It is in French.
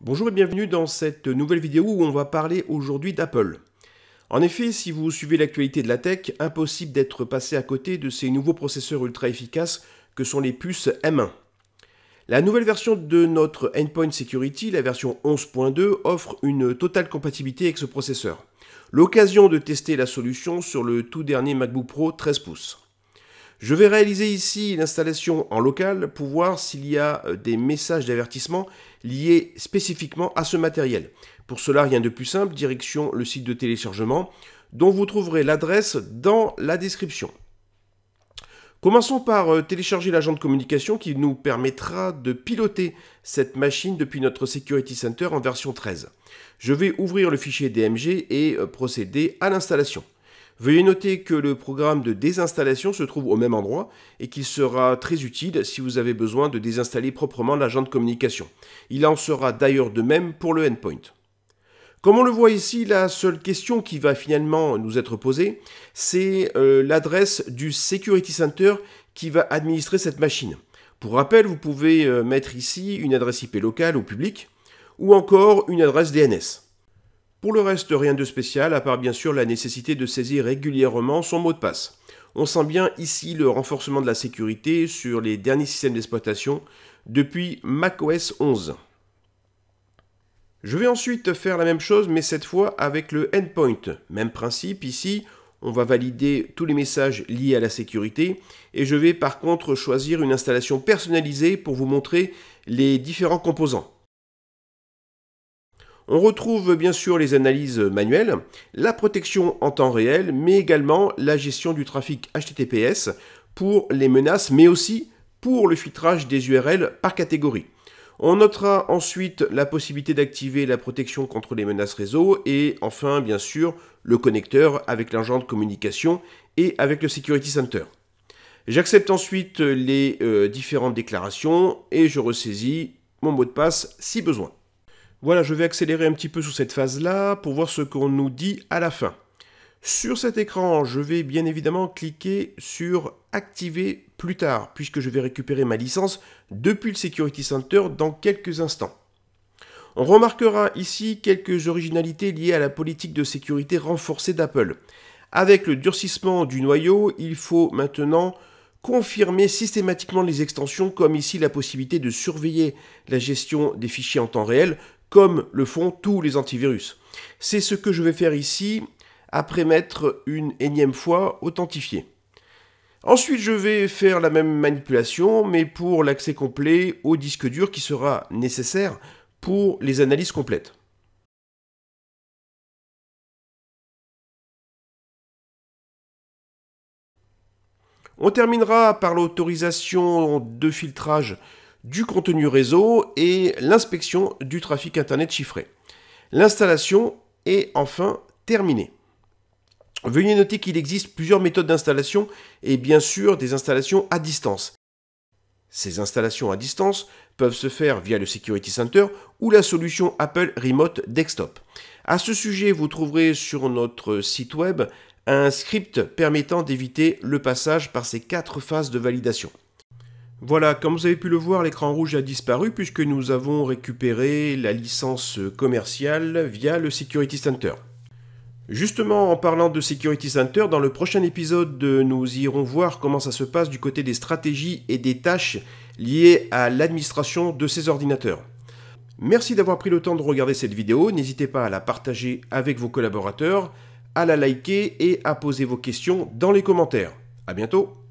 Bonjour et bienvenue dans cette nouvelle vidéo où on va parler aujourd'hui d'Apple. En effet, si vous suivez l'actualité de la tech, impossible d'être passé à côté de ces nouveaux processeurs ultra efficaces que sont les puces M1. La nouvelle version de notre Endpoint Security, la version 11.2, offre une totale compatibilité avec ce processeur. L'occasion de tester la solution sur le tout dernier MacBook Pro 13 pouces. Je vais réaliser ici l'installation en local pour voir s'il y a des messages d'avertissement liés spécifiquement à ce matériel. Pour cela, rien de plus simple, direction le site de téléchargement, dont vous trouverez l'adresse dans la description. Commençons par télécharger l'agent de communication qui nous permettra de piloter cette machine depuis notre Security Center en version 13. Je vais ouvrir le fichier DMG et procéder à l'installation. Veuillez noter que le programme de désinstallation se trouve au même endroit et qu'il sera très utile si vous avez besoin de désinstaller proprement l'agent de communication. Il en sera d'ailleurs de même pour le endpoint. Comme on le voit ici, la seule question qui va finalement nous être posée, c'est l'adresse du Security Center qui va administrer cette machine. Pour rappel, vous pouvez mettre ici une adresse IP locale ou publique ou encore une adresse DNS. Pour le reste, rien de spécial, à part bien sûr la nécessité de saisir régulièrement son mot de passe. On sent bien ici le renforcement de la sécurité sur les derniers systèmes d'exploitation depuis macOS 11. Je vais ensuite faire la même chose, mais cette fois avec le endpoint. Même principe ici, on va valider tous les messages liés à la sécurité, et je vais par contre choisir une installation personnalisée pour vous montrer les différents composants. On retrouve bien sûr les analyses manuelles, la protection en temps réel, mais également la gestion du trafic HTTPS pour les menaces, mais aussi pour le filtrage des URL par catégorie. On notera ensuite la possibilité d'activer la protection contre les menaces réseau et enfin bien sûr le connecteur avec l'agent de communication et avec le Security Center. J'accepte ensuite les différentes déclarations et je ressaisis mon mot de passe si besoin. Voilà, je vais accélérer un petit peu sur cette phase-là pour voir ce qu'on nous dit à la fin. Sur cet écran, je vais bien évidemment cliquer sur « Activer plus tard » puisque je vais récupérer ma licence depuis le Security Center dans quelques instants. On remarquera ici quelques originalités liées à la politique de sécurité renforcée d'Apple. Avec le durcissement du noyau, il faut maintenant confirmer systématiquement les extensions, comme ici la possibilité de surveiller la gestion des fichiers en temps réel, comme le font tous les antivirus. C'est ce que je vais faire ici, après m'être une énième fois authentifié. Ensuite, je vais faire la même manipulation, mais pour l'accès complet au disque dur qui sera nécessaire pour les analyses complètes. On terminera par l'autorisation de filtrage du contenu réseau et l'inspection du trafic Internet chiffré. L'installation est enfin terminée. Veuillez noter qu'il existe plusieurs méthodes d'installation et bien sûr des installations à distance. Ces installations à distance peuvent se faire via le Security Center ou la solution Apple Remote Desktop. À ce sujet, vous trouverez sur notre site web un script permettant d'éviter le passage par ces 4 phases de validation. Voilà, comme vous avez pu le voir, l'écran rouge a disparu puisque nous avons récupéré la licence commerciale via le Security Center. Justement, en parlant de Security Center, dans le prochain épisode, nous irons voir comment ça se passe du côté des stratégies et des tâches liées à l'administration de ces ordinateurs. Merci d'avoir pris le temps de regarder cette vidéo, n'hésitez pas à la partager avec vos collaborateurs, à la liker et à poser vos questions dans les commentaires. À bientôt!